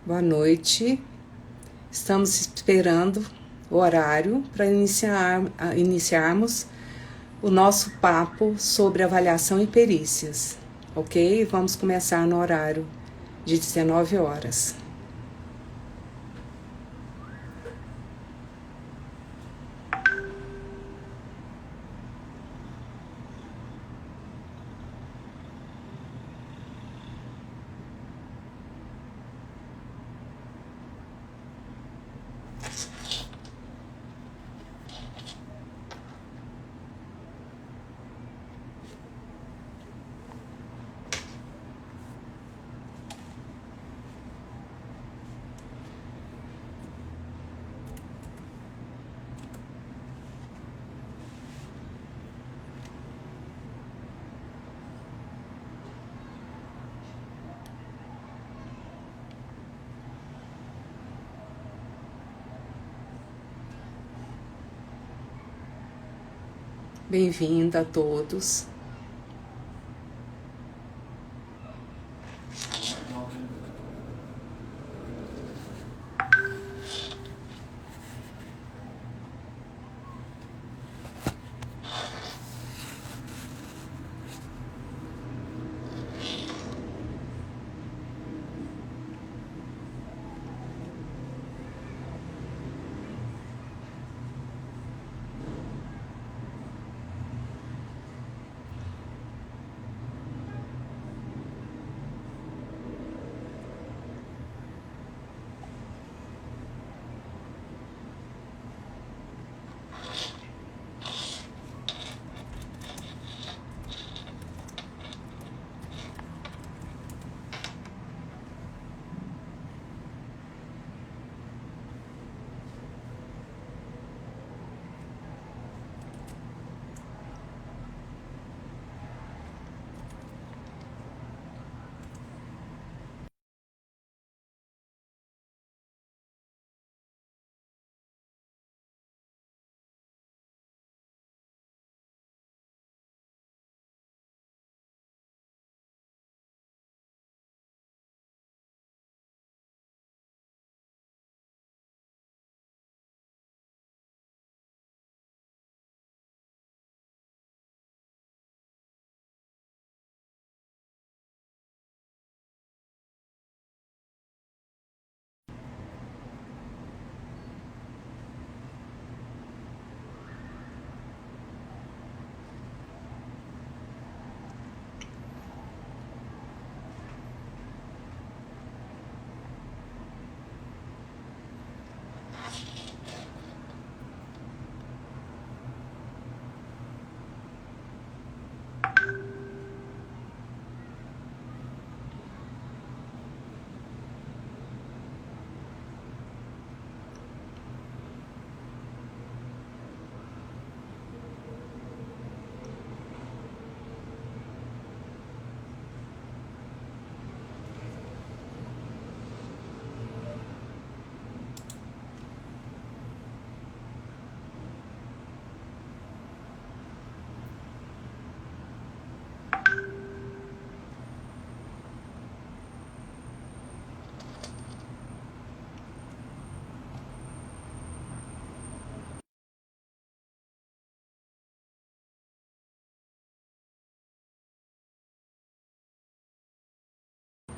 Boa noite. Estamos esperando o horário para iniciarmos o nosso papo sobre avaliação e perícias, ok? Vamos começar no horário de 19 horas. Bem-vindo a todos.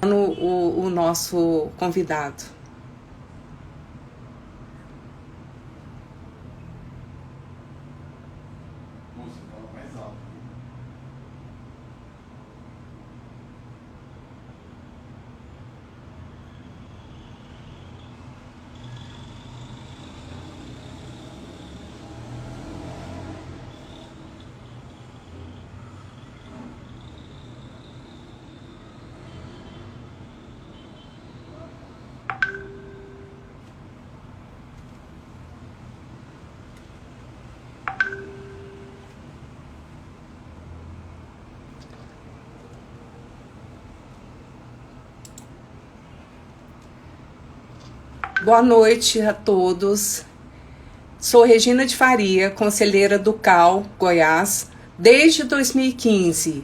O nosso convidado. Boa noite a todos. Sou Regina de Faria, conselheira do CAL, Goiás, desde 2015.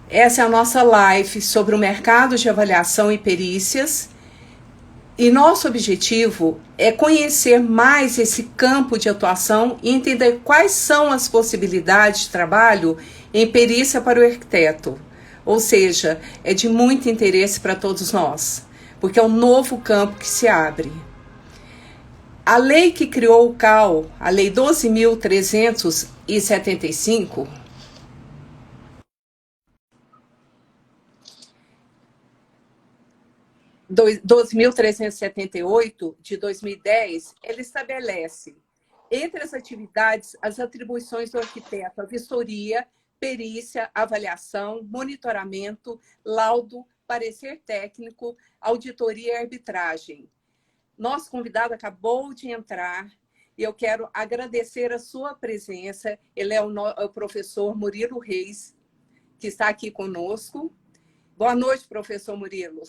Essa é a nossa live sobre o mercado de avaliação e perícias. E nosso objetivo é conhecer mais esse campo de atuação e entender quais são as possibilidades de trabalho em perícia para o arquiteto. Ou seja, é de muito interesse para todos nós, porque é um novo campo que se abre. A lei que criou o CAL, a Lei 12.375, 12.378 de 2010, ele estabelece, entre as atividades, as atribuições do arquiteto, a vistoria, perícia, avaliação, monitoramento, laudo, parecer técnico, auditoria e arbitragem. Nosso convidado acabou de entrar e eu quero agradecer a sua presença. Ele é o professor Murilo Reis, que está aqui conosco. Boa noite, professor Murilo.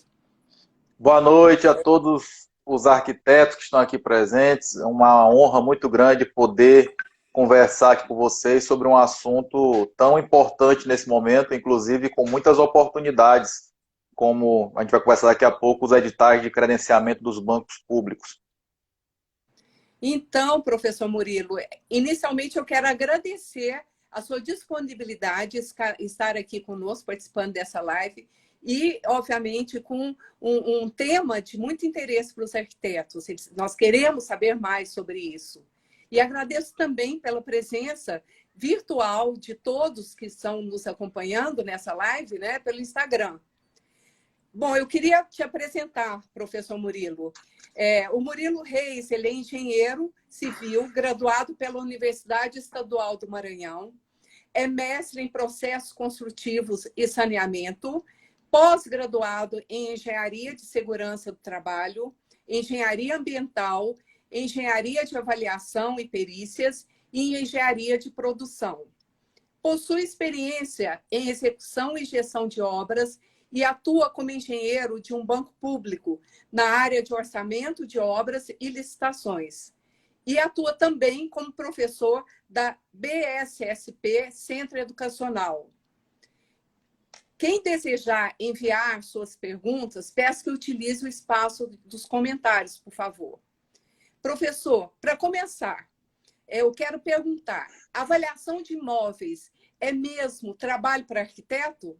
Boa noite a todos os arquitetos que estão aqui presentes. É uma honra muito grande poder conversar aqui com vocês sobre um assunto tão importante nesse momento, inclusive com muitas oportunidades, como a gente vai conversar daqui a pouco, os editais de credenciamento dos bancos públicos. Então, professor Murilo, inicialmente eu quero agradecer a sua disponibilidade de estar aqui conosco, participando dessa live, e, obviamente, com um tema de muito interesse para os arquitetos. Nós queremos saber mais sobre isso. E agradeço também pela presença virtual de todos que estão nos acompanhando nessa live, né, pelo Instagram. Bom, eu queria te apresentar, professor Murilo. O Murilo Reis, ele é engenheiro civil, graduado pela Universidade Estadual do Maranhão, é mestre em processos construtivos e saneamento, pós-graduado em Engenharia de Segurança do Trabalho, Engenharia Ambiental, Engenharia de Avaliação e Perícias e Engenharia de Produção. Possui experiência em execução e gestão de obras e atua como engenheiro de um banco público na área de orçamento de obras e licitações. E atua também como professor da BSSP Centro Educacional. Quem desejar enviar suas perguntas, peço que utilize o espaço dos comentários, por favor. Professor, para começar, eu quero perguntar, avaliação de imóveis é mesmo trabalho para arquiteto?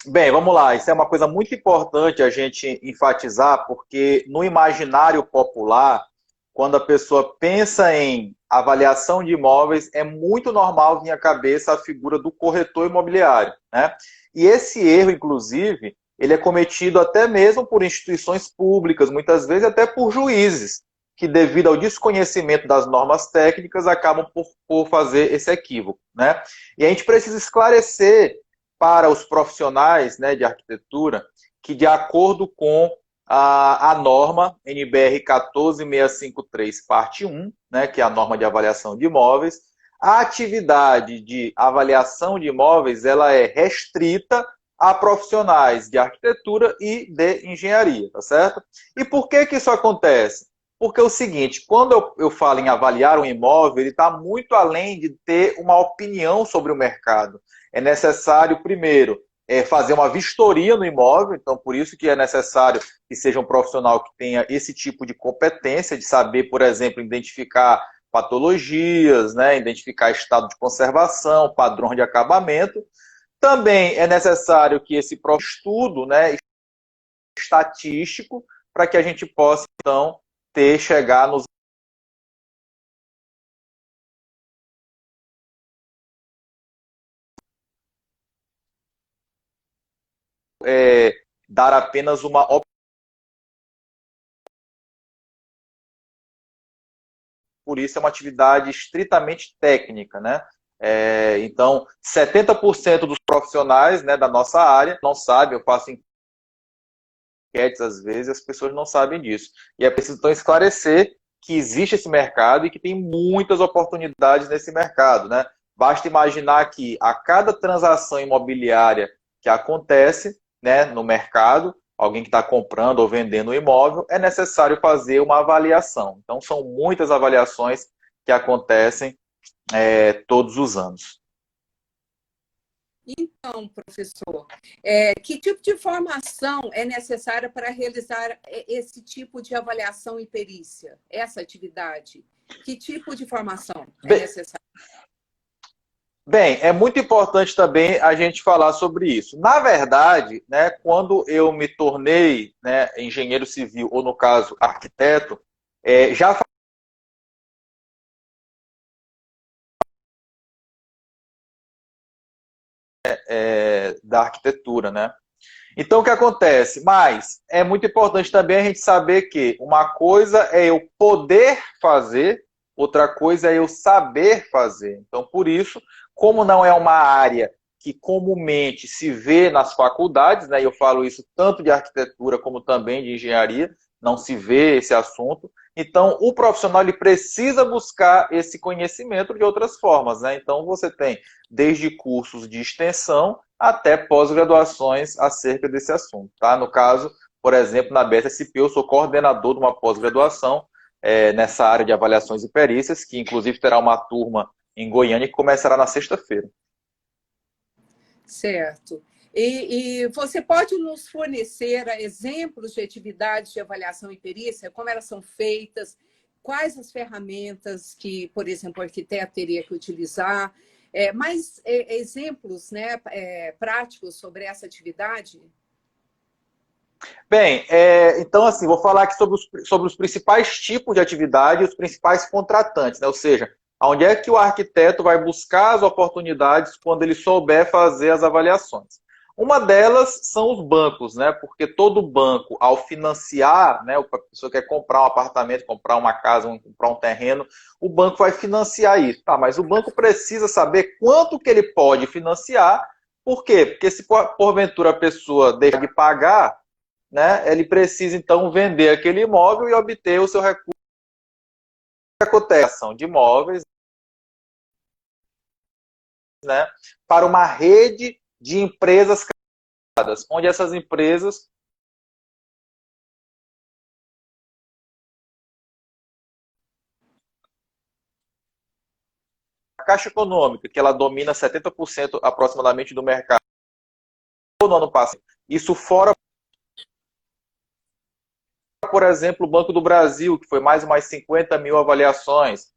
Bem, vamos lá. Isso é uma coisa muito importante a gente enfatizar, porque no imaginário popular, quando a pessoa pensa em avaliação de imóveis, é muito normal vir à cabeça a figura do corretor imobiliário, né? E esse erro, inclusive, ele é cometido até mesmo por instituições públicas, muitas vezes até por juízes, que devido ao desconhecimento das normas técnicas, acabam por fazer esse equívoco, né? E a gente precisa esclarecer para os profissionais, né, de arquitetura, que de acordo com a norma NBR 14653, parte 1, né, que é a norma de avaliação de imóveis, a atividade de avaliação de imóveis ela é restrita a profissionais de arquitetura e de engenharia, tá certo? E por que que isso acontece? Porque é o seguinte, quando eu falo em avaliar um imóvel, ele está muito além de ter uma opinião sobre o mercado. É necessário, primeiro, fazer uma vistoria no imóvel, então por isso que é necessário que seja um profissional que tenha esse tipo de competência, de saber, por exemplo, identificar patologias, né, identificar estado de conservação, padrão de acabamento. Também é necessário que esse estudo, né, estatístico, para que a gente possa, então, chegar nos dar apenas uma por isso é uma atividade estritamente técnica, né? Então, 70% dos profissionais, né, da nossa área não sabem, eu faço enquetes às vezes, as pessoas não sabem disso. E é preciso então esclarecer que existe esse mercado e que tem muitas oportunidades nesse mercado, né? Basta imaginar que a cada transação imobiliária que acontece, né, no mercado, alguém que está comprando ou vendendo um imóvel, é necessário fazer uma avaliação. Então, são muitas avaliações que acontecem todos os anos. Então, professor, que tipo de formação é necessária para realizar esse tipo de avaliação e perícia, essa atividade? Que tipo de formação é Bem, necessária? bem, é muito importante também a gente falar sobre isso. Na verdade, né, quando eu me tornei, né, engenheiro civil, ou no caso, arquiteto, já da arquitetura, né? Então, o que acontece? Mas é muito importante também a gente saber que uma coisa é eu poder fazer, outra coisa é eu saber fazer. Então, por isso, como não é uma área que comumente se vê nas faculdades, né? E eu falo isso tanto de arquitetura como também de engenharia, não se vê esse assunto. Então, o profissional ele precisa buscar esse conhecimento de outras formas, né? Então, você tem desde cursos de extensão até pós-graduações acerca desse assunto. Tá? No caso, por exemplo, na BSSP, eu sou coordenador de uma pós-graduação nessa área de avaliações e perícias, que inclusive terá uma turma em Goiânia que começará na sexta-feira. Certo. E você pode nos fornecer exemplos de atividades de avaliação e perícia, como elas são feitas, quais as ferramentas que, por exemplo, o arquiteto teria que utilizar, mais exemplos, né, práticos sobre essa atividade? Bem, então assim, vou falar aqui sobre os principais tipos de atividade e os principais contratantes, né? Ou seja, onde é que o arquiteto vai buscar as oportunidades quando ele souber fazer as avaliações. Uma delas são os bancos, né? Porque todo banco, ao financiar, né? A pessoa quer comprar um apartamento, comprar uma casa, comprar um terreno, o banco vai financiar isso. Tá, mas o banco precisa saber quanto que ele pode financiar. Por quê? Porque se porventura a pessoa deixa de pagar, né, ele precisa então vender aquele imóvel e obter o seu recurso de cotação de imóveis, né, para uma rede de empresas creadas, onde essas empresas a Caixa Econômica, que ela domina 70% aproximadamente do mercado no ano passado. Isso fora, por exemplo, o Banco do Brasil, que foi mais umas 50 mil avaliações.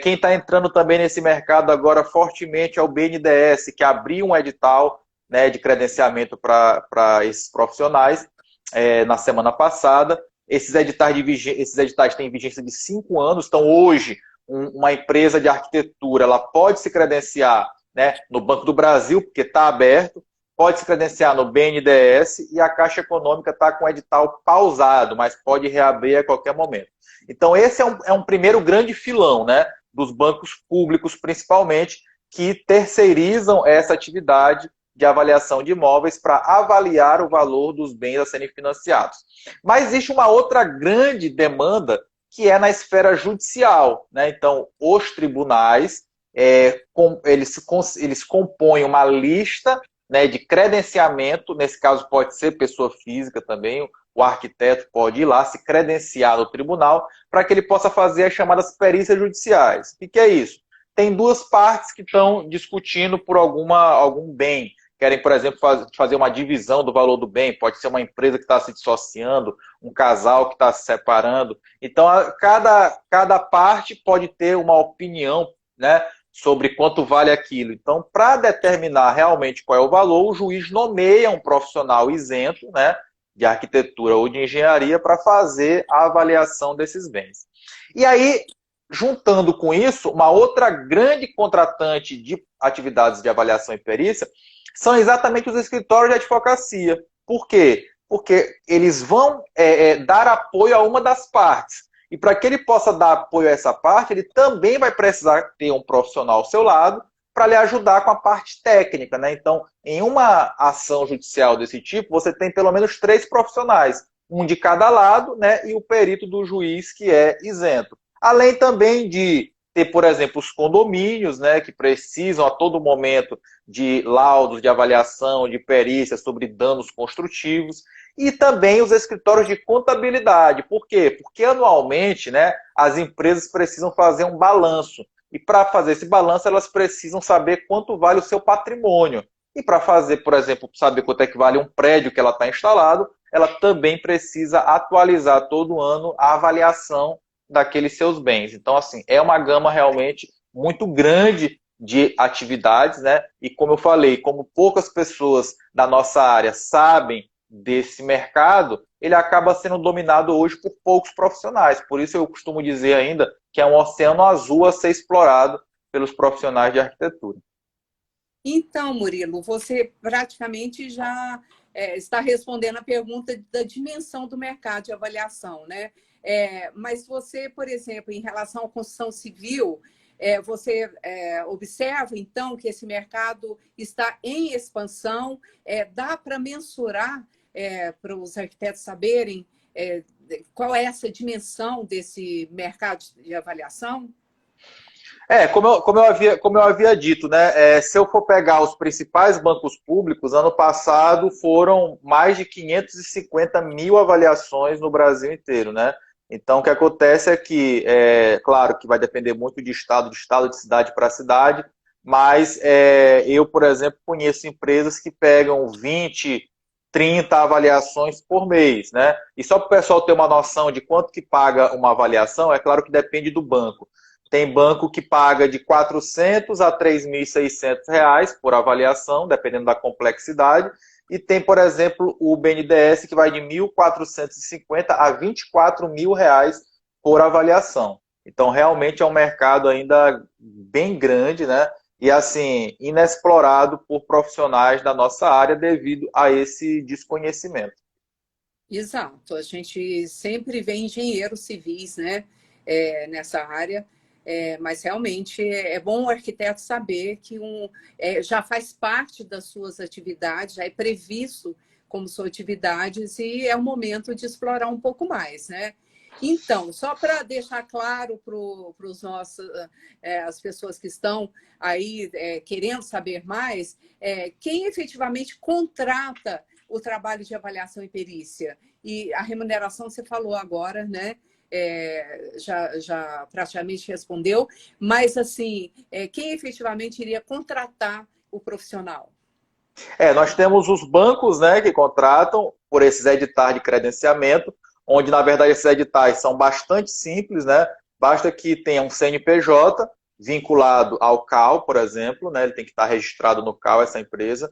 Quem está entrando também nesse mercado agora fortemente é o BNDES, que abriu um edital, né, de credenciamento para esses profissionais na semana passada. Esses editais têm vigência de 5 anos, então hoje uma empresa de arquitetura ela pode se credenciar, né, no Banco do Brasil, porque está aberto, pode se credenciar no BNDES e a Caixa Econômica está com o edital pausado, mas pode reabrir a qualquer momento. Então, esse é um primeiro grande filão, né, dos bancos públicos, principalmente, que terceirizam essa atividade de avaliação de imóveis para avaliar o valor dos bens a serem financiados. Mas existe uma outra grande demanda que é na esfera judicial, né? Então, os tribunais eles compõem uma lista, né, de credenciamento, nesse caso pode ser pessoa física também, o arquiteto pode ir lá se credenciar no tribunal para que ele possa fazer as chamadas perícias judiciais. O que é isso? Tem duas partes que estão discutindo por algum bem. Querem, por exemplo, fazer uma divisão do valor do bem. Pode ser uma empresa que está se dissociando, um casal que está se separando. Então, cada parte pode ter uma opinião, né, sobre quanto vale aquilo. Então, para determinar realmente qual é o valor, o juiz nomeia um profissional isento, né, de arquitetura ou de engenharia para fazer a avaliação desses bens. E aí, juntando com isso, uma outra grande contratante de atividades de avaliação e perícia são exatamente os escritórios de advocacia. Por quê? Porque eles vão dar apoio a uma das partes. E para que ele possa dar apoio a essa parte, ele também vai precisar ter um profissional ao seu lado para lhe ajudar com a parte técnica, né? Então, em uma ação judicial desse tipo, você tem pelo menos 3 profissionais, um de cada lado, né? E o perito do juiz que é isento. Além também de ter, por exemplo, os condomínios, né? Que precisam a todo momento de laudos de avaliação, de perícia sobre danos construtivos. E também os escritórios de contabilidade. Por quê? Porque anualmente, né, as empresas precisam fazer um balanço. E para fazer esse balanço, elas precisam saber quanto vale o seu patrimônio. E para fazer, por exemplo, saber quanto é que vale um prédio que ela está instalado, ela também precisa atualizar todo ano a avaliação daqueles seus bens. Então, assim, é uma gama realmente muito grande de atividades, né? E como eu falei, como poucas pessoas da nossa área sabem desse mercado, ele acaba sendo dominado hoje por poucos profissionais. Por isso eu costumo dizer ainda que é um oceano azul a ser explorado pelos profissionais de arquitetura. Então, Murilo, você praticamente já está respondendo a pergunta da dimensão do mercado de avaliação, né? Mas você, por exemplo, em relação à construção civil, você observa, então, que esse mercado está em expansão? Dá para mensurar, para os arquitetos saberem qual é essa dimensão desse mercado de avaliação? Como eu havia dito, né? Se eu for pegar os principais bancos públicos, ano passado foram mais de 550 mil avaliações no Brasil inteiro, né? Então, o que acontece é que, claro, que vai depender muito de estado, de cidade para cidade, mas eu, por exemplo, conheço empresas que pegam 20, 30 avaliações por mês, né? E só para o pessoal ter uma noção de quanto que paga uma avaliação, é claro que depende do banco. Tem banco que paga de 400 a 3.600 reais por avaliação, dependendo da complexidade. E tem, por exemplo, o BNDES que vai de 1.450 a 24 mil reais por avaliação. Então, realmente é um mercado ainda bem grande, né? E, assim, inexplorado por profissionais da nossa área devido a esse desconhecimento. Exato, a gente sempre vê engenheiros civis, né, nessa área, mas realmente é bom o arquiteto saber que já faz parte das suas atividades, já é previsto como suas atividades e é o momento de explorar um pouco mais, né? Então, só para deixar claro para os nossos, as pessoas que estão aí querendo saber mais, quem efetivamente contrata o trabalho de avaliação e perícia? E a remuneração você falou agora, né? Já praticamente respondeu, mas assim, quem efetivamente iria contratar o profissional? Nós temos os bancos, né, que contratam por esses editais de credenciamento, onde, na verdade, esses editais são bastante simples, né? Basta que tenha um CNPJ vinculado ao CAL, por exemplo, né? Ele tem que estar registrado no CAL, essa empresa.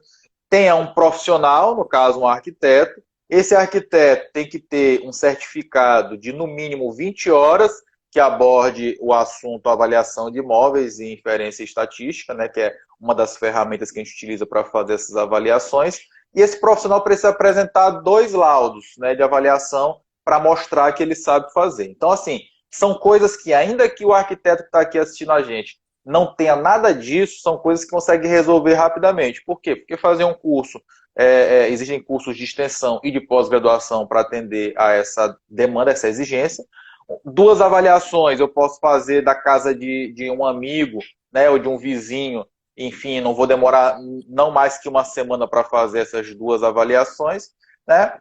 Tenha um profissional, no caso, um arquiteto. Esse arquiteto tem que ter um certificado de, no mínimo, 20 horas que aborde o assunto avaliação de imóveis e inferência estatística, né, que é uma das ferramentas que a gente utiliza para fazer essas avaliações. E esse profissional precisa apresentar 2 laudos, né, de avaliação para mostrar que ele sabe fazer. Então, assim, são coisas que, ainda que o arquiteto que está aqui assistindo a gente não tenha nada disso, são coisas que consegue resolver rapidamente. Por quê? Porque fazer um curso, existem cursos de extensão e de pós-graduação para atender a essa demanda, essa exigência. 2 avaliações eu posso fazer da casa de um amigo, né, ou de um vizinho, enfim, não vou demorar não mais que uma semana para fazer essas 2 avaliações, né?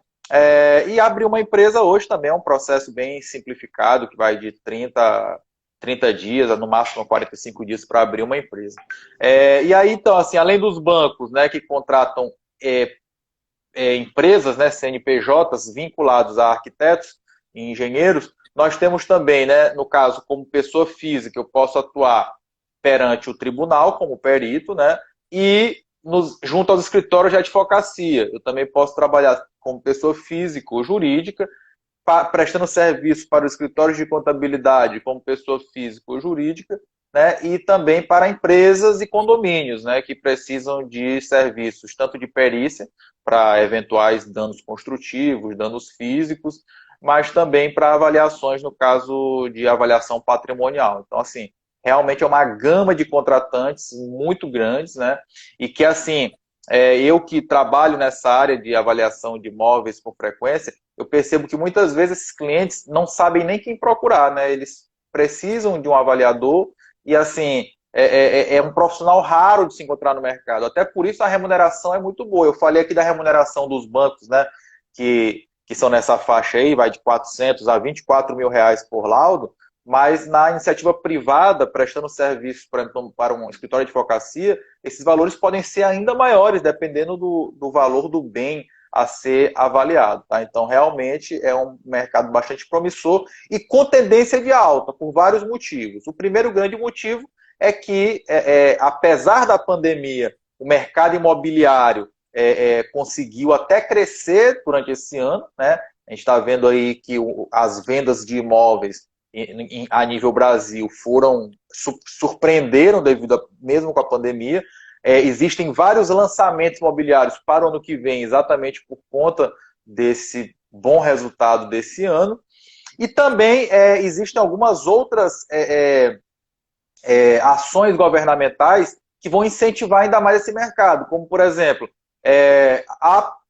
E abrir uma empresa hoje também é um processo bem simplificado, que vai de 30 dias, no máximo 45 dias para abrir uma empresa. E aí, então, assim, além dos bancos, né, que contratam empresas, né, CNPJs vinculados a arquitetos e engenheiros, nós temos também, né, no caso, como pessoa física, eu posso atuar perante o tribunal como perito, né, e junto aos escritórios de advocacia. Eu também posso trabalhar como pessoa física ou jurídica, prestando serviço para os escritórios de contabilidade como pessoa física ou jurídica, né, e também para empresas e condomínios, né, que precisam de serviços tanto de perícia para eventuais danos construtivos, danos físicos, mas também para avaliações no caso de avaliação patrimonial. Então, assim, realmente é uma gama de contratantes muito grandes, né, e que, assim, eu que trabalho nessa área de avaliação de imóveis com frequência, eu percebo que muitas vezes esses clientes não sabem nem quem procurar, né? Eles precisam de um avaliador e, assim, é um profissional raro de se encontrar no mercado. Até por isso a remuneração é muito boa. Eu falei aqui da remuneração dos bancos, né? Que são nessa faixa aí, vai de 400 a 24 mil reais por laudo, mas na iniciativa privada, prestando serviço para um escritório de advocacia, esses valores podem ser ainda maiores, dependendo do valor do bem a ser avaliado. Tá? Então, realmente, é um mercado bastante promissor e com tendência de alta, por vários motivos. O primeiro grande motivo é que, apesar da pandemia, o mercado imobiliário conseguiu até crescer durante esse ano, né? A gente está vendo aí que as vendas de imóveis a nível Brasil surpreenderam mesmo com a pandemia. Existem vários lançamentos imobiliários para o ano que vem, exatamente por conta desse bom resultado desse ano. E também existem algumas outras ações governamentais que vão incentivar ainda mais esse mercado, como, por exemplo,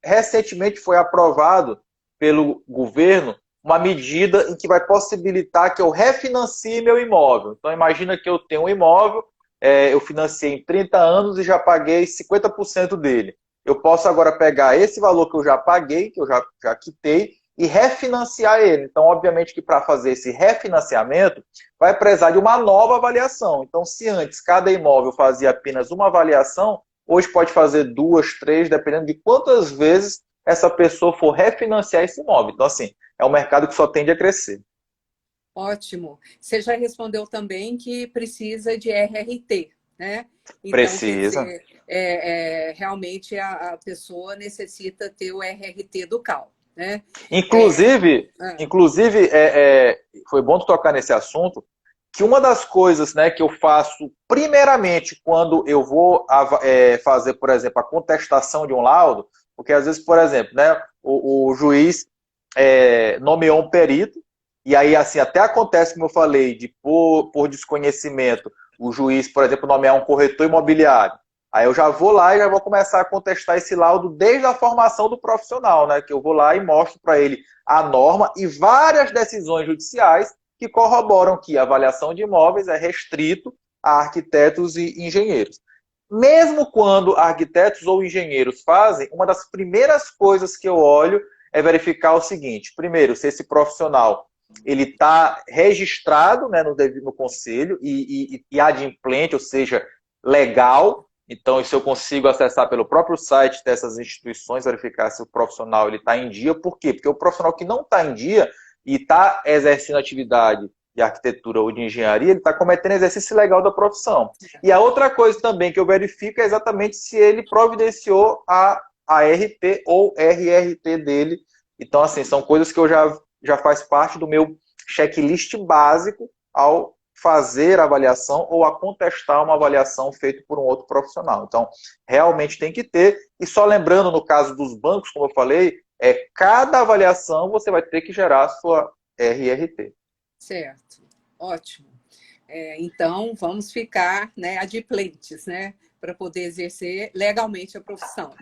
recentemente foi aprovado pelo governo uma medida em que vai possibilitar que eu refinancie meu imóvel. Então, imagina que eu tenho um imóvel, eu financiei em 30 anos e já paguei 50% dele. Eu posso agora pegar esse valor que eu já paguei, que eu já quitei, e refinanciar ele. Então, obviamente que para fazer esse refinanciamento, vai precisar de uma nova avaliação. Então, se antes cada imóvel fazia apenas uma avaliação, hoje pode fazer 2, 3, dependendo de quantas vezes essa pessoa for refinanciar esse imóvel. Então, assim, é um mercado que só tende a crescer. Ótimo. Você já respondeu também que precisa de RRT, né? Então, quer Precisa. dizer, realmente a pessoa necessita ter o RRT do CAL, né? Inclusive, foi bom tu tocar nesse assunto, que uma das coisas, né, que eu faço primeiramente quando eu vou fazer, por exemplo, a contestação de um laudo, porque às vezes, por exemplo, né, o juiz nomeou um perito, e aí assim, até acontece, como eu falei, de por desconhecimento, o juiz, por exemplo, nomear um corretor imobiliário. Aí eu já vou lá e já vou começar a contestar esse laudo desde a formação do profissional, né? Que eu vou lá e mostro para ele a norma e várias decisões judiciais que corroboram que a avaliação de imóveis é restrito a arquitetos e engenheiros. Mesmo quando arquitetos ou engenheiros fazem, uma das primeiras coisas que eu olho é verificar o seguinte: primeiro, se esse profissional ele está registrado, né, no conselho e adimplente, ou seja, legal. Então, se eu consigo acessar pelo próprio site dessas instituições, verificar se o profissional está em dia. Por quê? Porque o profissional que não está em dia e está exercendo atividade de arquitetura ou de engenharia, ele está cometendo exercício ilegal da profissão. E a outra coisa também que eu verifico é exatamente se ele providenciou a ART ou RRT dele. Então, assim, são coisas que eu já faz parte do meu checklist básico ao fazer a avaliação ou a contestar uma avaliação feita por um outro profissional. Então, realmente tem que ter. E só lembrando, no caso dos bancos, como eu falei, cada avaliação você vai ter que gerar a sua RRT. Certo, ótimo. Então, vamos ficar, né, adimplentes, né, para poder exercer legalmente a profissão.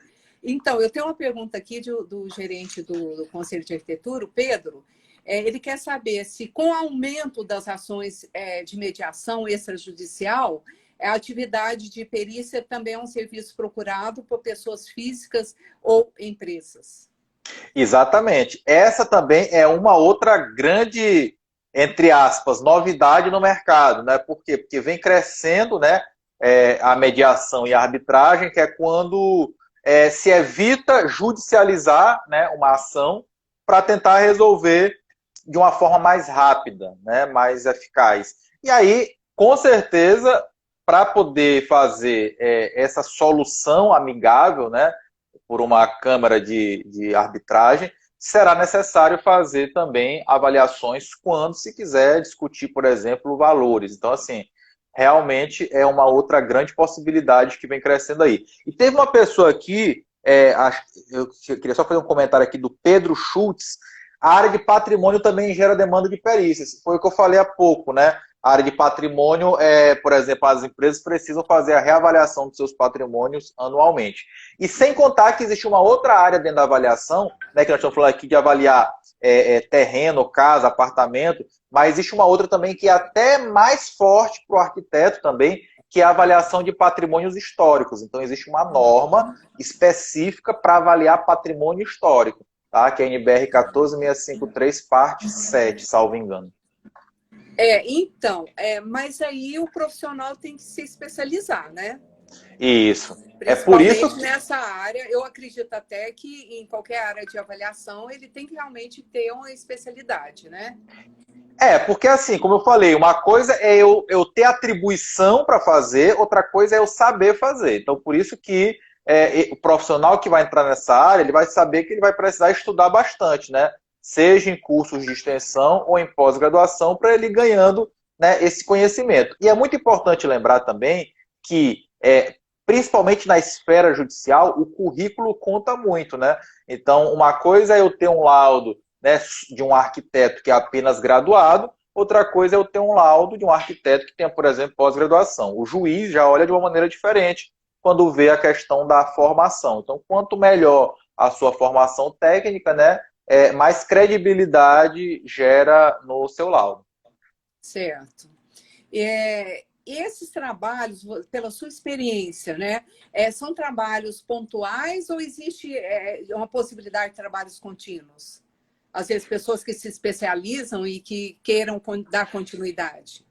Então, eu tenho uma pergunta aqui do gerente do Conselho de Arquitetura, o Pedro. Ele quer saber se, com o aumento das ações de mediação extrajudicial, a atividade de perícia também é um serviço procurado por pessoas físicas ou empresas. Exatamente. Essa também é uma outra grande, entre aspas, novidade no mercado, né? Por quê? Porque vem crescendo, né, a mediação e a arbitragem, que é quando se evita judicializar, né, uma ação para tentar resolver de uma forma mais rápida, né, mais eficaz. E aí, com certeza, para poder fazer essa solução amigável, né, por uma câmara de arbitragem, será necessário fazer também avaliações quando se quiser discutir, por exemplo, valores. Então, assim, realmente é uma outra grande possibilidade que vem crescendo aí. E teve uma pessoa aqui, eu queria só fazer um comentário aqui do Pedro Schultz. A área de patrimônio também gera demanda de perícias. Foi o que eu falei há pouco, né? A área de patrimônio, por exemplo, as empresas precisam fazer a reavaliação dos seus patrimônios anualmente. E sem contar que existe uma outra área dentro da avaliação, né, que nós estamos falando aqui de avaliar terreno, casa, apartamento, mas existe uma outra também que é até mais forte para o arquiteto também, que é a avaliação de patrimônios históricos. Então, existe uma norma específica para avaliar patrimônio histórico, tá? Que é a NBR 14653, parte 7, salvo engano. Mas aí o profissional tem que se especializar, né? Isso. É por isso Principalmente nessa área, eu acredito até que em qualquer área de avaliação ele tem que realmente ter uma especialidade, né? porque assim, como eu falei, uma coisa é eu ter atribuição para fazer, outra coisa é eu saber fazer. Então, por isso que o profissional que vai entrar nessa área, ele vai saber que ele vai precisar estudar bastante, né? Seja em cursos de extensão ou em pós-graduação, para ele ir ganhando, né, esse conhecimento. E é muito importante lembrar também que, principalmente na esfera judicial, o currículo conta muito, né? Então, uma coisa é eu ter um laudo, né, de um arquiteto que é apenas graduado, outra coisa é eu ter um laudo de um arquiteto que tenha, por exemplo, pós-graduação. O juiz já olha de uma maneira diferente quando vê a questão da formação. Então, quanto melhor a sua formação técnica, né, mais credibilidade gera no seu laudo. Certo. Esses trabalhos, pela sua experiência, né, são trabalhos pontuais ou existe uma possibilidade de trabalhos contínuos? Às vezes, pessoas que se especializam e que queiram dar continuidade.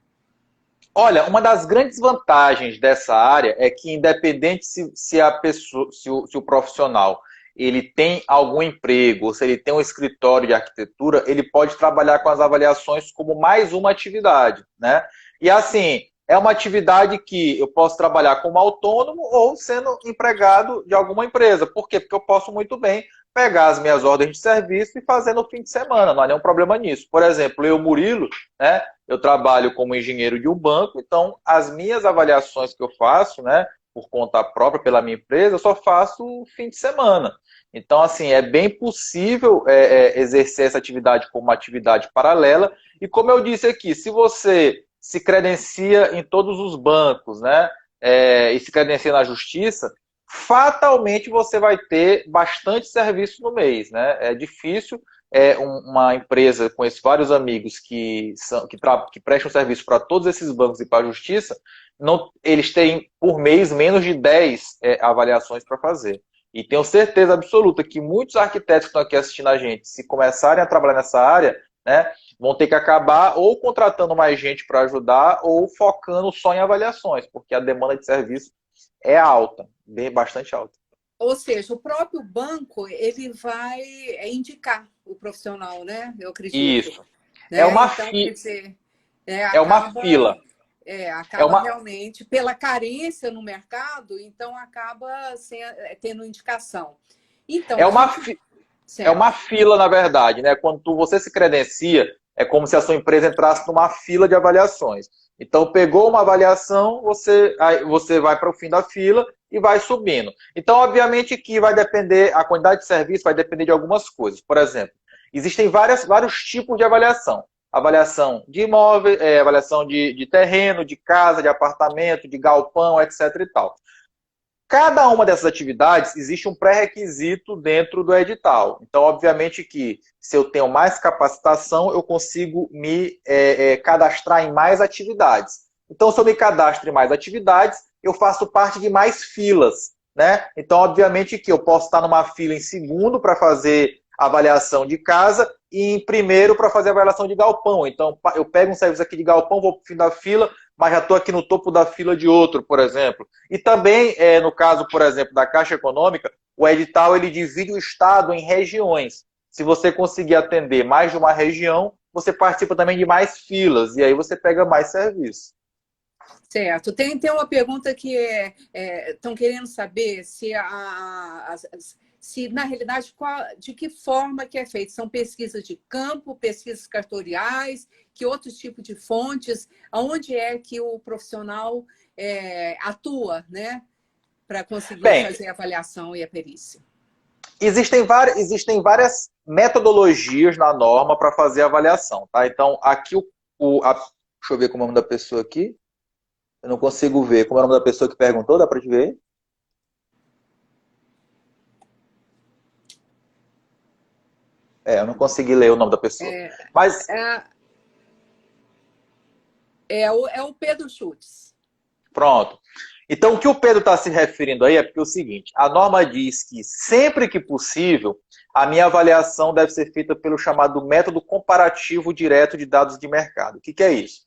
Olha, uma das grandes vantagens dessa área é que, independente se a pessoa, se o profissional ele tem algum emprego, ou se ele tem um escritório de arquitetura, ele pode trabalhar com as avaliações como mais uma atividade, né? E assim, é uma atividade que eu posso trabalhar como autônomo ou sendo empregado de alguma empresa. Por quê? Porque eu posso muito bem pegar as minhas ordens de serviço e fazer no fim de semana, não há nenhum problema nisso. Por exemplo, eu, Murilo, né? Eu trabalho como engenheiro de um banco, então as minhas avaliações que eu faço, né, por conta própria, pela minha empresa, eu só faço fim de semana. Então, assim, é bem possível exercer essa atividade como uma atividade paralela. E como eu disse aqui, se você se credencia em todos os bancos, né, e se credencia na justiça, fatalmente você vai ter bastante serviço no mês, né? É difícil uma empresa, conheço vários amigos que prestam serviço para todos esses bancos e para a justiça, eles têm por mês menos de 10 avaliações para fazer. E tenho certeza absoluta que muitos arquitetos que estão aqui assistindo a gente, se começarem a trabalhar nessa área, né, vão ter que acabar ou contratando mais gente para ajudar ou focando só em avaliações, porque a demanda de serviço é alta, bem bastante alta. Ou seja, o próprio banco ele vai indicar o profissional, né? Eu acredito. Isso. É Né? uma, Então, quer fi... dizer, é uma acaba, fila. É acaba uma, realmente, pela carência no mercado, então acaba tendo indicação. Então, é a uma, gente. fi... é Certo. uma fila, na verdade, né? Quando você se credencia, é como se a sua empresa entrasse numa fila de avaliações. Então, pegou uma avaliação, aí você vai para o fim da fila e vai subindo. Então, obviamente que vai depender, a quantidade de serviço vai depender de algumas coisas. Por exemplo, existem vários tipos de avaliação. Avaliação de imóvel, avaliação de terreno, de casa, de apartamento, de galpão, etc. e tal. Cada uma dessas atividades existe um pré-requisito dentro do edital. Então, obviamente que se eu tenho mais capacitação, eu consigo me cadastrar em mais atividades. Então, se eu me cadastro em mais atividades, eu faço parte de mais filas, né? Então, obviamente que eu posso estar numa fila em segundo para fazer avaliação de casa e em primeiro para fazer avaliação de galpão. Então, eu pego um serviço aqui de galpão, vou para o fim da fila, mas já estou aqui no topo da fila de outro, por exemplo. E também, no caso, por exemplo, da Caixa Econômica, o edital ele divide o estado em regiões. Se você conseguir atender mais de uma região, você participa também de mais filas, e aí você pega mais serviço. Certo. Tem uma pergunta que estão querendo saber se na realidade, de que forma que é feito. São pesquisas de campo, pesquisas cartoriais, que outros tipos de fontes, onde é que o profissional atua, né, para conseguir Bem, fazer a avaliação e a perícia? Existem várias metodologias na norma para fazer a avaliação. Tá? Então, aqui, deixa eu ver como é o nome da pessoa aqui. Eu não consigo ver. Como é o nome da pessoa que perguntou? Dá para te ver? Eu não consegui ler o nome da pessoa. É, Mas, é, é o Pedro Schultz. pronto. Então, o que o Pedro está se referindo aí é porque é o seguinte, a norma diz que sempre que possível, a minha avaliação deve ser feita pelo chamado método comparativo direto de dados de mercado. O que é isso?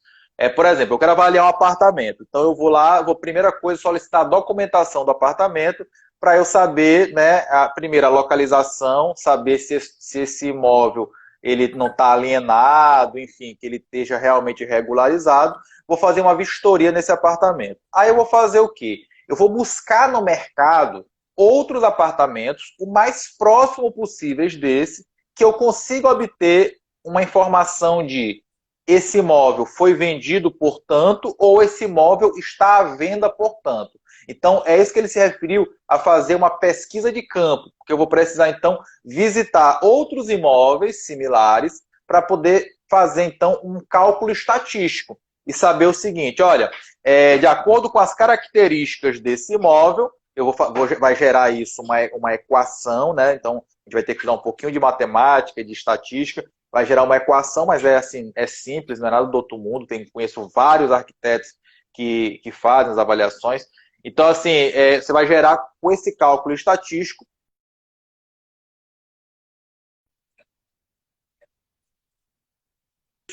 Por exemplo, eu quero avaliar um apartamento. Então, eu vou lá, primeira coisa, solicitar a documentação do apartamento para eu saber, né, a primeira localização, saber se esse imóvel ele não está alienado, enfim, que ele esteja realmente regularizado. Vou fazer uma vistoria nesse apartamento. Aí eu vou fazer o quê? Eu vou buscar no mercado outros apartamentos, o mais próximo possíveis desse, que eu consiga obter uma informação de esse imóvel foi vendido por tanto ou esse imóvel está à venda por tanto. Então, é isso que ele se referiu a fazer uma pesquisa de campo, porque eu vou precisar, então, visitar outros imóveis similares para poder fazer, então, um cálculo estatístico e saber o seguinte, olha, de acordo com as características desse imóvel, vai gerar isso uma equação, né? Então, a gente vai ter que estudar um pouquinho de matemática e de estatística, vai gerar uma equação, mas assim, é simples, não é nada do outro mundo, conheço vários arquitetos que fazem as avaliações. Então, assim, você vai gerar com esse cálculo estatístico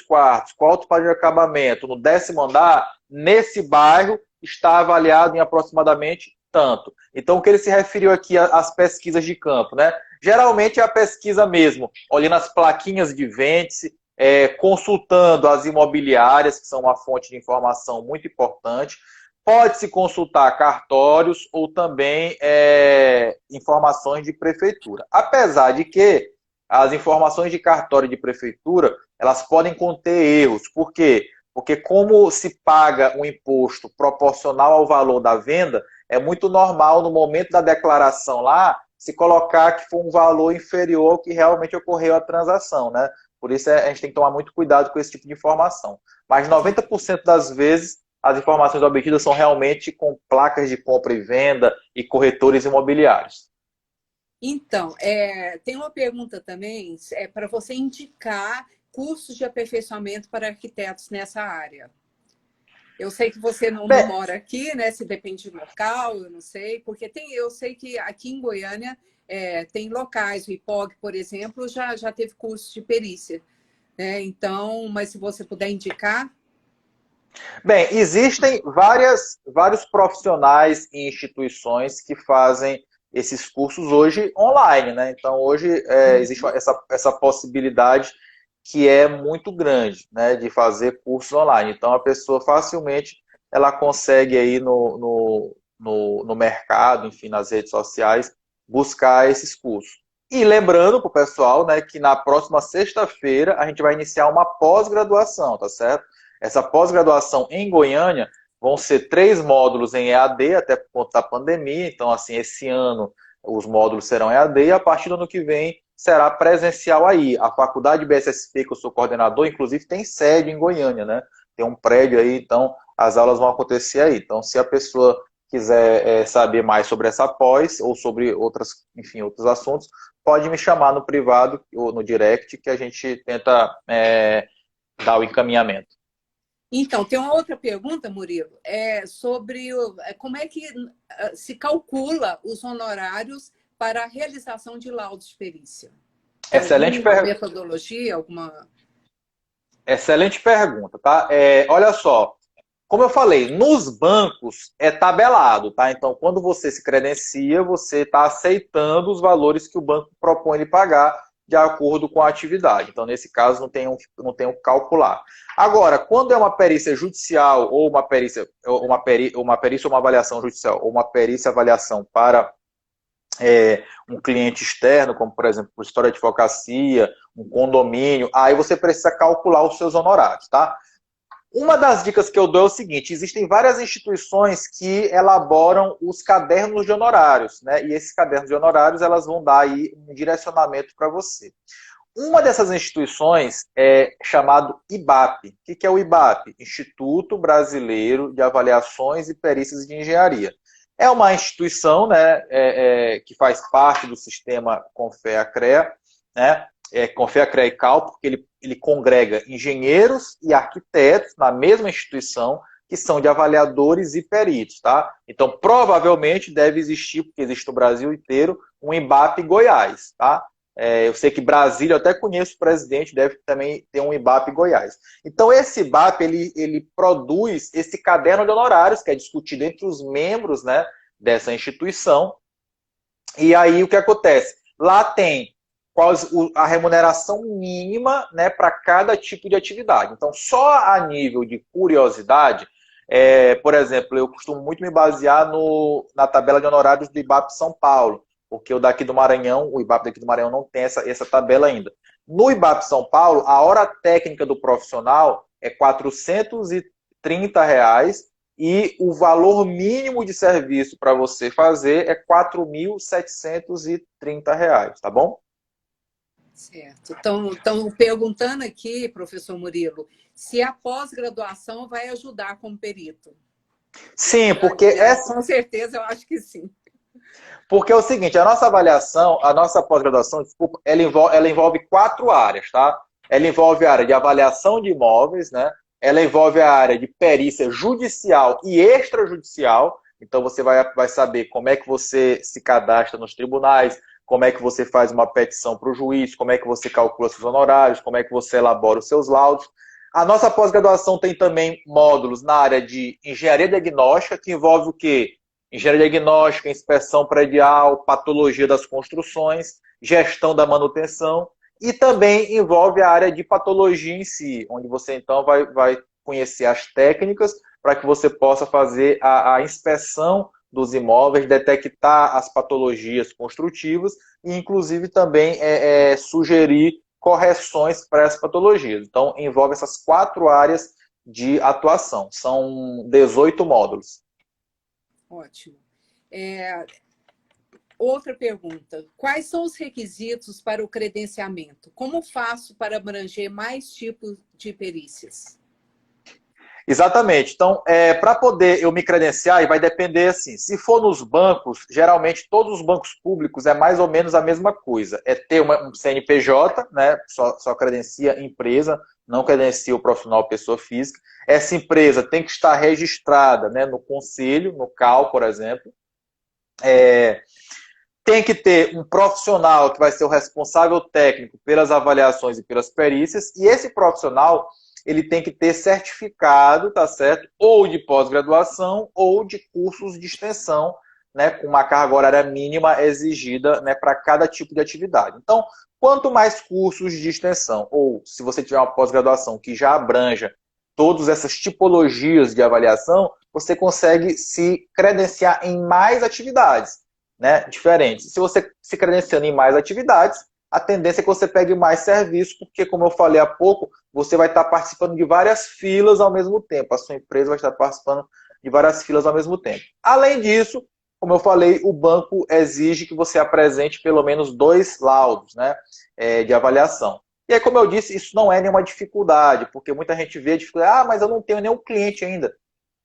quartos, qual o padrão de acabamento, no 10º andar, nesse bairro, está avaliado em aproximadamente tanto. Então, o que ele se referiu aqui às pesquisas de campo, né? Geralmente é a pesquisa mesmo, olhando as plaquinhas de vértice, consultando as imobiliárias, que são uma fonte de informação muito importante. Pode-se consultar cartórios ou também informações de prefeitura. Apesar de que as informações de cartório de prefeitura, elas podem conter erros. Por quê? Porque como se paga um imposto proporcional ao valor da venda, é muito normal no momento da declaração lá, se colocar que foi um valor inferior ao que realmente ocorreu a transação, né? Por isso a gente tem que tomar muito cuidado com esse tipo de informação. Mas 90% das vezes as informações obtidas são realmente com placas de compra e venda e corretores imobiliários. Então, tem uma pergunta também, para você indicar cursos de aperfeiçoamento para arquitetos nessa área. Eu sei que você não mora aqui, né? Se depende do local, eu não sei, porque eu sei que aqui em Goiânia tem locais, o IPOG, por exemplo, já teve curso de perícia, né? Então, mas se você puder indicar. Bem, existem vários profissionais e instituições que fazem esses cursos hoje online, né? Então, hoje existe essa possibilidade que é muito grande, né, de fazer cursos online. Então, a pessoa facilmente ela consegue aí no mercado, enfim, nas redes sociais, buscar esses cursos. E lembrando para o pessoal, né, que na próxima sexta-feira a gente vai iniciar uma pós-graduação, tá certo? Essa pós-graduação em Goiânia vão ser 3 módulos em EAD, até por conta da pandemia. Então, assim, esse ano os módulos serão EAD e a partir do ano que vem será presencial aí. A faculdade BSSP, que eu sou coordenador, inclusive tem sede em Goiânia, né? Tem um prédio aí, então as aulas vão acontecer aí. Então, se a pessoa quiser saber mais sobre essa pós ou sobre outros assuntos, pode me chamar no privado ou no direct que a gente tenta dar o encaminhamento. Então, tem uma outra pergunta, Murilo, sobre como é que se calcula os honorários para a realização de laudos de perícia. Excelente pergunta. Metodologia, alguma... Excelente pergunta, tá? Olha só, como eu falei, nos bancos é tabelado, tá? Então, quando você se credencia, você está aceitando os valores que o banco propõe lhe pagar de acordo com a atividade. Então, nesse caso, não tem o que calcular. Agora, quando é uma perícia judicial ou uma perícia ou uma avaliação judicial ou uma perícia avaliação para um cliente externo, como, por exemplo, por história de advocacia, um condomínio, aí você precisa calcular os seus honorários, tá? Uma das dicas que eu dou é o seguinte, existem várias instituições que elaboram os cadernos de honorários, né? E esses cadernos de honorários, elas vão dar aí um direcionamento para você. Uma dessas instituições é chamado IBAP. O que é o IBAP? Instituto Brasileiro de Avaliações e Perícias de Engenharia. É uma instituição, né, que faz parte do sistema Confea-CREA, né? Confea-CREA e CAL, porque ele congrega engenheiros e arquitetos na mesma instituição, que são de avaliadores e peritos, tá? Então, provavelmente deve existir, porque existe no Brasil inteiro, um IBAP Goiás, tá? Eu sei que Brasília, eu até conheço o presidente, deve também ter um IBAP Goiás. Então, esse IBAP, ele produz esse caderno de honorários, que é discutido entre os membros, né, dessa instituição. E aí, o que acontece? Lá tem a remuneração mínima, né, para cada tipo de atividade. Então, só a nível de curiosidade, por exemplo, eu costumo muito me basear na tabela de honorários do IBAP São Paulo, porque o daqui do Maranhão, o IBAP daqui do Maranhão não tem essa tabela ainda. No IBAP São Paulo, a hora técnica do profissional é R$ 430 e o valor mínimo de serviço para você fazer é R$ 4.730, tá bom? Certo. Estão perguntando aqui, professor Murilo, se a pós-graduação vai ajudar como perito. Sim, porque Com certeza, eu acho que sim. Porque é o seguinte, a nossa avaliação, a nossa pós-graduação, desculpa, ela envolve 4 áreas, tá? Ela envolve a área de avaliação de imóveis, né? Ela envolve a área de perícia judicial e extrajudicial. Então, você vai saber como é que você se cadastra nos tribunais, como é que você faz uma petição para o juiz, como é que você calcula seus honorários, como é que você elabora os seus laudos. A nossa pós-graduação tem também módulos na área de engenharia diagnóstica, que envolve o quê? Engenharia diagnóstica, inspeção predial, patologia das construções, gestão da manutenção e também envolve a área de patologia em si, onde você então vai conhecer as técnicas para que você possa fazer a inspeção dos imóveis, detectar as patologias construtivas e inclusive também sugerir correções para essas patologias. Então envolve essas 4 áreas de atuação, são 18 módulos. Ótimo. Outra pergunta. Quais são os requisitos para o credenciamento? Como faço para abranger mais tipos de perícias? Exatamente. Então, para poder eu me credenciar, e vai depender assim, se for nos bancos, geralmente todos os bancos públicos é mais ou menos a mesma coisa. É ter um CNPJ, né? Só credencia empresa, não credencia o profissional pessoa física. Essa empresa tem que estar registrada, né, no conselho, no CAL, por exemplo. Tem que ter um profissional que vai ser o responsável técnico pelas avaliações e pelas perícias, e esse profissional ele tem que ter certificado, tá certo? Ou de pós-graduação ou de cursos de extensão, né, com uma carga horária mínima exigida, né, para cada tipo de atividade. Então, quanto mais cursos de extensão, ou se você tiver uma pós-graduação que já abranja todas essas tipologias de avaliação, você consegue se credenciar em mais atividades, né, diferentes. Se você se credenciando em mais atividades, a tendência é que você pegue mais serviço, porque, como eu falei há pouco, você vai estar participando de várias filas ao mesmo tempo. A sua empresa vai estar participando de várias filas ao mesmo tempo. Além disso, como eu falei, o banco exige que você apresente pelo menos 2 laudos, né, de avaliação. E aí, como eu disse, isso não é nenhuma dificuldade, porque muita gente vê a dificuldade, mas eu não tenho nenhum cliente ainda.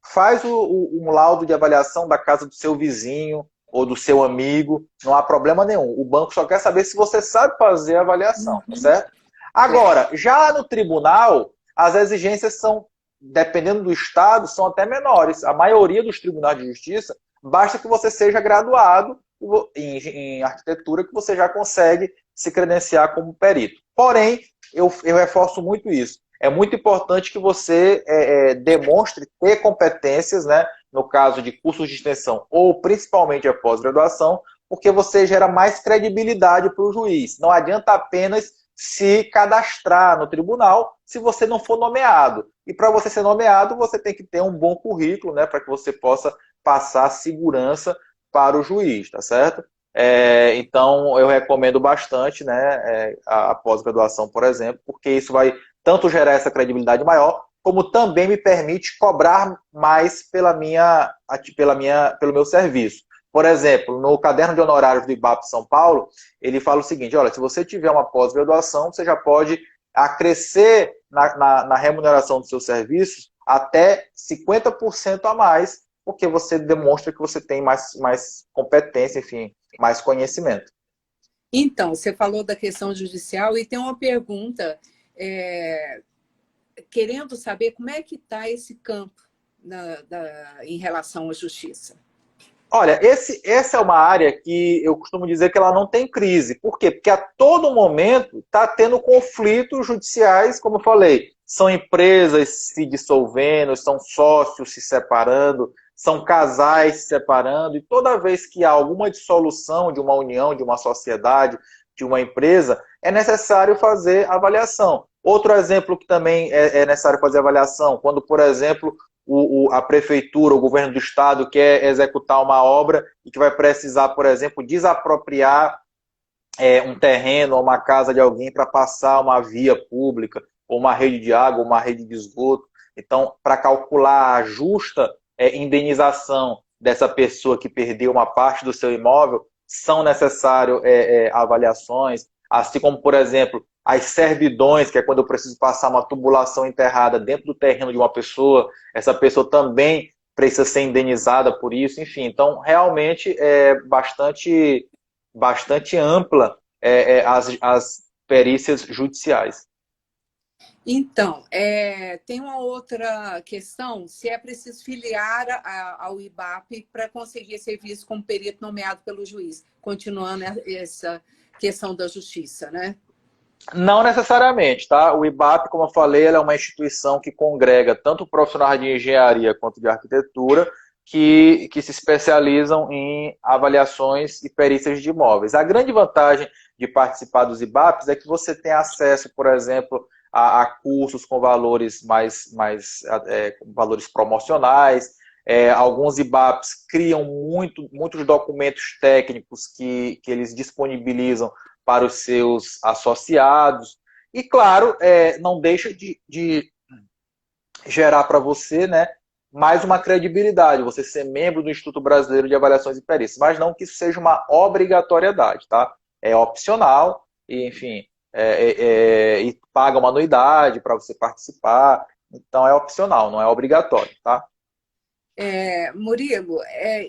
Faz um laudo de avaliação da casa do seu vizinho, ou do seu amigo, não há problema nenhum. O banco só quer saber se você sabe fazer a avaliação, certo? Agora, já no tribunal, as exigências são, dependendo do estado, são até menores. A maioria dos tribunais de justiça, basta que você seja graduado em arquitetura, que você já consegue se credenciar como perito. Porém, eu reforço muito isso. É muito importante que você demonstre ter competências, né, no caso de cursos de extensão ou principalmente a pós-graduação, porque você gera mais credibilidade para o juiz. Não adianta apenas se cadastrar no tribunal se você não for nomeado. E para você ser nomeado, você tem que ter um bom currículo, né, para que você possa passar segurança para o juiz, tá certo? Então, eu recomendo bastante, né, a pós-graduação, por exemplo, porque isso vai tanto gerar essa credibilidade maior, como também me permite cobrar mais pelo meu serviço. Por exemplo, no caderno de honorários do IBAP São Paulo, ele fala o seguinte, olha, se você tiver uma pós-graduação, você já pode acrescer na remuneração dos seus serviços até 50% a mais, porque você demonstra que você tem mais competência, enfim, mais conhecimento. Então, você falou da questão judicial e tem uma pergunta querendo saber como é que está esse campo, em relação à justiça? Olha, essa é uma área que eu costumo dizer que ela não tem crise. Por quê? Porque a todo momento está tendo conflitos judiciais, como eu falei. São empresas se dissolvendo, são sócios se separando, são casais se separando, e toda vez que há alguma dissolução de uma união, de uma sociedade, de uma empresa, é necessário fazer avaliação. Outro exemplo que também é necessário fazer avaliação, quando, por exemplo, a prefeitura, o governo do estado quer executar uma obra e que vai precisar, por exemplo, desapropriar um terreno ou uma casa de alguém para passar uma via pública, ou uma rede de água, ou uma rede de esgoto. Então, para calcular a justa indenização dessa pessoa que perdeu uma parte do seu imóvel, são necessárias avaliações, assim como, por exemplo, as servidões, que é quando eu preciso passar uma tubulação enterrada dentro do terreno de uma pessoa, essa pessoa também precisa ser indenizada por isso, enfim. Então, realmente é bastante ampla as perícias judiciais. Então, tem uma outra questão, se é preciso filiar ao IBAP para conseguir serviço como perito nomeado pelo juiz, continuando essa questão da justiça, né? Não necessariamente, tá? O IBAP, como eu falei, é uma instituição que congrega tanto profissionais de engenharia quanto de arquitetura que se especializam em avaliações e perícias de imóveis. A grande vantagem de participar dos IBAPs é que você tem acesso, por exemplo, a cursos com valores com valores promocionais. Alguns IBAPs criam muitos documentos técnicos que eles disponibilizam para os seus associados. E, claro, não deixa de gerar para você, né, mais uma credibilidade, você ser membro do Instituto Brasileiro de Avaliações e Perícias, mas não que isso seja uma obrigatoriedade, tá? É opcional, e, enfim, e paga uma anuidade para você participar, então é opcional, não é obrigatório, tá? Murilo,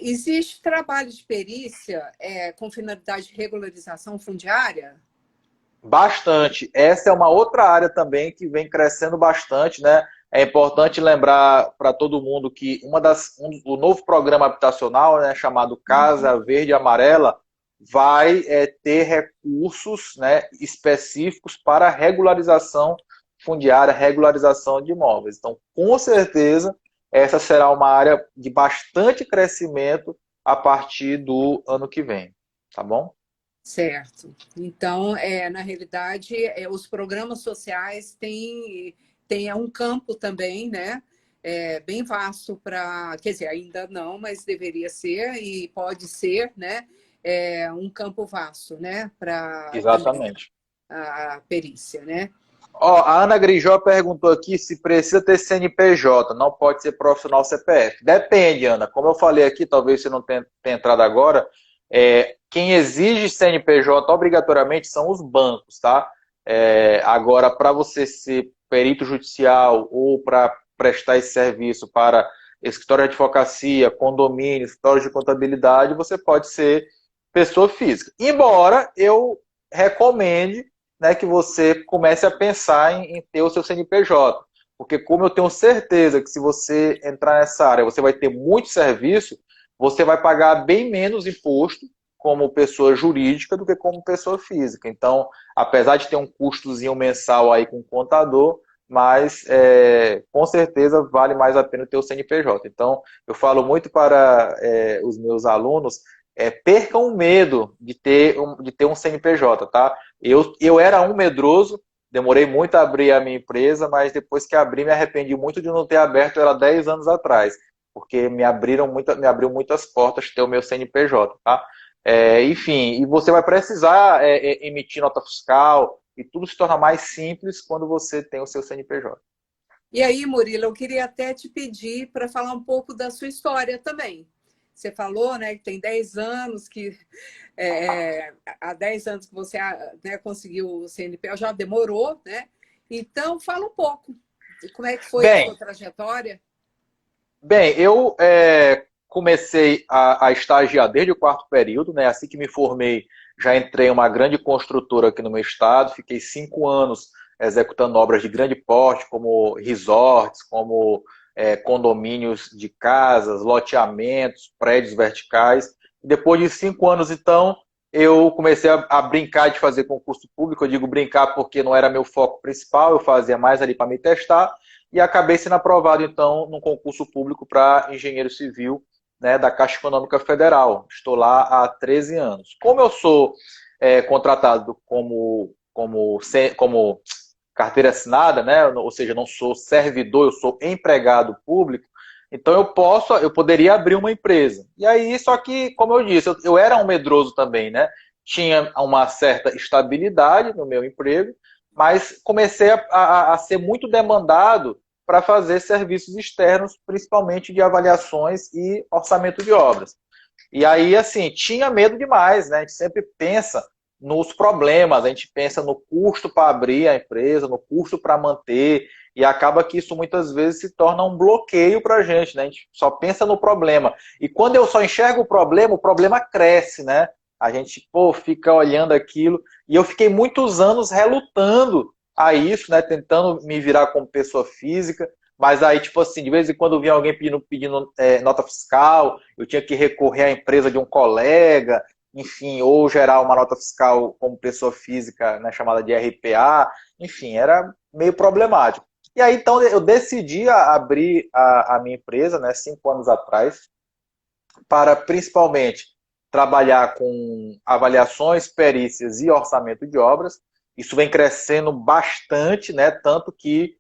existe trabalho de perícia com finalidade de regularização fundiária? Bastante. Essa é uma outra área também que vem crescendo bastante, né? É importante lembrar para todo mundo que o novo programa habitacional, né, chamado Casa Verde e Amarela, vai ter recursos, né, específicos para regularização fundiária, regularização de imóveis. Então, com certeza, essa será uma área de bastante crescimento a partir do ano que vem. Tá bom? Certo. Então, na realidade, os programas sociais têm um campo também, né? Bem vasto para, quer dizer, ainda não, mas deveria ser e pode ser, né? Um campo vasto, né? Para Exatamente. a perícia, né? Ó, a Ana Grijó perguntou aqui se precisa ter CNPJ, não pode ser profissional CPF. Depende, Ana. Como eu falei aqui, talvez você não tenha entrado agora, quem exige CNPJ obrigatoriamente são os bancos, tá? Agora, para você ser perito judicial ou para prestar esse serviço para escritório de advocacia, condomínio, escritório de contabilidade, você pode ser pessoa física. Embora eu recomende, né, que você comece a pensar em ter o seu CNPJ. Porque como eu tenho certeza que se você entrar nessa área, você vai ter muito serviço, você vai pagar bem menos imposto como pessoa jurídica do que como pessoa física. Então, apesar de ter um custozinho mensal aí com o contador, mas com certeza vale mais a pena ter o CNPJ. Então, eu falo muito para os meus alunos, percam o medo de ter um CNPJ, tá? Eu era um medroso, demorei muito a abrir a minha empresa, mas depois que abri, me arrependi muito de não ter aberto ela 10 anos atrás, porque me abriu muitas portas ter o meu CNPJ, tá? Enfim, e você vai precisar emitir nota fiscal, e tudo se torna mais simples quando você tem o seu CNPJ. E aí, Murilo, eu queria até te pedir para falar um pouco da sua história também. Você falou, né, que tem 10 anos, há 10 anos que você, né, conseguiu o CNPJ, já demorou, né? Então, fala um pouco de como é que foi a sua trajetória. Bem, eu comecei a estagiar desde o quarto período, né? Assim que me formei, já entrei em uma grande construtora aqui no meu estado, fiquei 5 anos executando obras de grande porte, como resorts, como condomínios de casas, loteamentos, prédios verticais. Depois de 5 anos, então, eu comecei a brincar de fazer concurso público. Eu digo brincar porque não era meu foco principal, eu fazia mais ali para me testar, e acabei sendo aprovado, então, num concurso público para engenheiro civil, né, da Caixa Econômica Federal. Estou lá há 13 anos. Como eu sou contratado como carteira assinada, né, ou seja, não sou servidor, eu sou empregado público, então eu poderia abrir uma empresa. E aí, só que, como eu disse, eu era um medroso também, né? Tinha uma certa estabilidade no meu emprego, mas comecei a ser muito demandado para fazer serviços externos, principalmente de avaliações e orçamento de obras. E aí, assim, tinha medo demais, né? A gente sempre pensa nos problemas, a gente pensa no custo para abrir a empresa, no custo para manter, e acaba que isso muitas vezes se torna um bloqueio para a gente, né? A gente só pensa no problema. E quando eu só enxergo o problema cresce, né? A gente, pô, fica olhando aquilo. E eu fiquei muitos anos relutando a isso, né? Tentando me virar como pessoa física. Mas aí, tipo assim, de vez em quando vinha alguém pedindo nota fiscal, eu tinha que recorrer à empresa de um colega, enfim, ou gerar uma nota fiscal como pessoa física, né, chamada de RPA, enfim, era meio problemático. E aí, então, eu decidi abrir a minha empresa, né, 5 anos atrás, para principalmente trabalhar com avaliações, perícias e orçamento de obras. Isso vem crescendo bastante, né, tanto que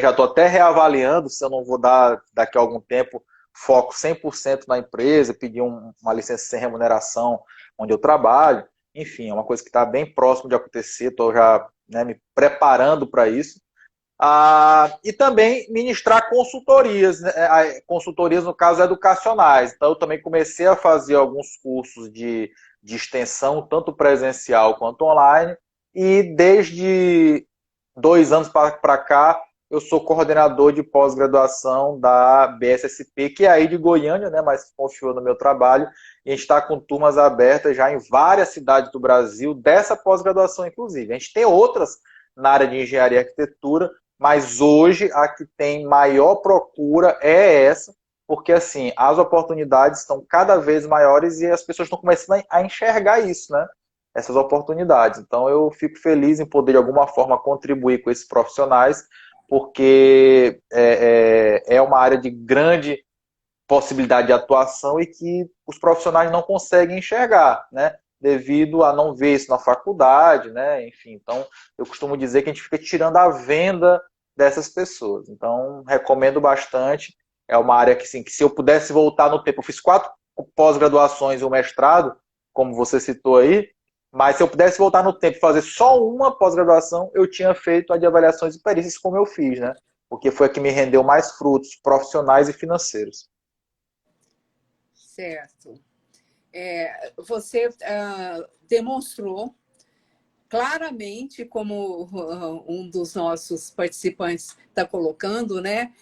já estou até reavaliando se eu não vou dar, daqui a algum tempo, foco 100% na empresa, pedir uma licença sem remuneração onde eu trabalho. Enfim, é uma coisa que está bem próximo de acontecer, estou já, né, me preparando para isso. E também ministrar consultorias, né, consultorias no caso educacionais. Então eu também comecei a fazer alguns cursos de extensão, tanto presencial quanto online, e desde 2 anos para cá eu sou coordenador de pós-graduação da BSSP, que é aí de Goiânia, né, mas confiou no meu trabalho, e a gente está com turmas abertas já em várias cidades do Brasil, dessa pós-graduação inclusive. A gente tem outras na área de engenharia e arquitetura, mas hoje a que tem maior procura é essa, porque assim, as oportunidades estão cada vez maiores e as pessoas estão começando a enxergar isso, né? Essas oportunidades. Então eu fico feliz em poder de alguma forma contribuir com esses profissionais, porque é uma área de grande possibilidade de atuação e que os profissionais não conseguem enxergar, né? Devido a não ver isso na faculdade, né? Enfim, então eu costumo dizer que a gente fica tirando a venda dessas pessoas. Então, recomendo bastante. É uma área que, assim, que se eu pudesse voltar no tempo, eu fiz 4 pós-graduações e um mestrado, como você citou aí, mas se eu pudesse voltar no tempo e fazer só uma pós-graduação, eu tinha feito a de avaliações e perícias como eu fiz, né? Porque foi a que me rendeu mais frutos profissionais e financeiros. Certo. Você demonstrou claramente, como um dos nossos participantes está colocando, né,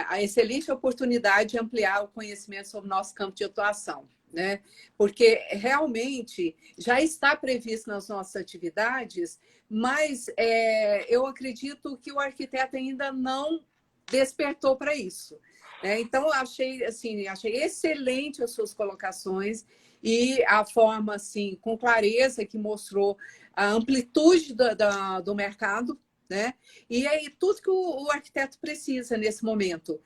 a excelente oportunidade de ampliar o conhecimento sobre o nosso campo de atuação, né? Porque realmente já está previsto nas nossas atividades, mas eu acredito que o arquiteto ainda não despertou para isso. Então, achei excelente as suas colocações e a forma, assim, com clareza que mostrou a amplitude do mercado, né? E aí tudo que o arquiteto precisa nesse momento,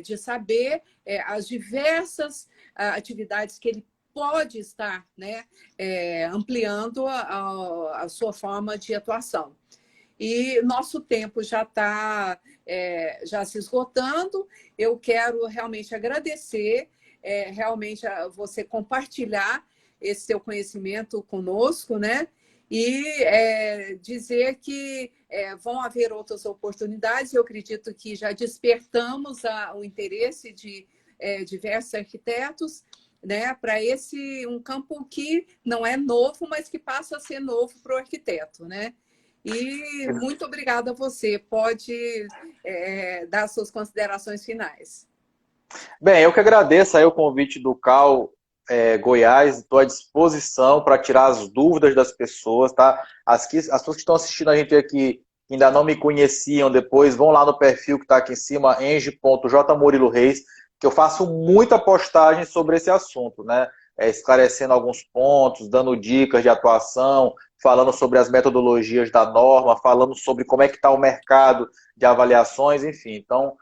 de saber as diversas atividades que ele pode estar, né, ampliando a sua forma de atuação. E nosso tempo já está já se esgotando. Eu quero realmente agradecer realmente a você compartilhar esse seu conhecimento conosco, né? E dizer que vão haver outras oportunidades. Eu acredito que já despertamos o interesse de diversos arquitetos, né, para um campo que não é novo, mas que passa a ser novo para o arquiteto, né? E muito obrigada a você. Pode dar suas considerações finais. Bem, eu que agradeço aí o convite do CAL Goiás, estou à disposição para tirar as dúvidas das pessoas, tá? As pessoas que estão assistindo a gente aqui que ainda não me conheciam, depois vão lá no perfil que está aqui em cima, eng.jmuriloreis, que eu faço muita postagem sobre esse assunto, né? Esclarecendo alguns pontos, dando dicas de atuação, falando sobre as metodologias da norma, falando sobre como é que está o mercado de avaliações, enfim. Então,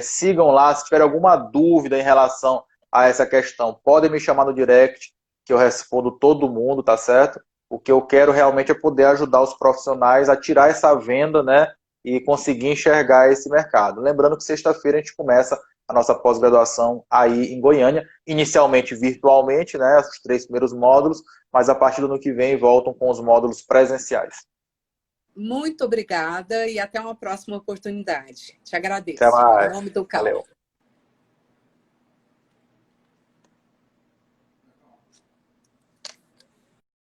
sigam lá, se tiver alguma dúvida em relação a essa questão, podem me chamar no direct, que eu respondo todo mundo, tá certo? O que eu quero realmente é poder ajudar os profissionais a tirar essa venda, né, e conseguir enxergar esse mercado. Lembrando que sexta-feira a gente começa a nossa pós-graduação aí em Goiânia, inicialmente virtualmente, né, os 3 primeiros módulos, mas a partir do ano que vem voltam com os módulos presenciais. Muito obrigada e até uma próxima oportunidade. Te Até agradeço. Em mais. nome do CAL. Valeu.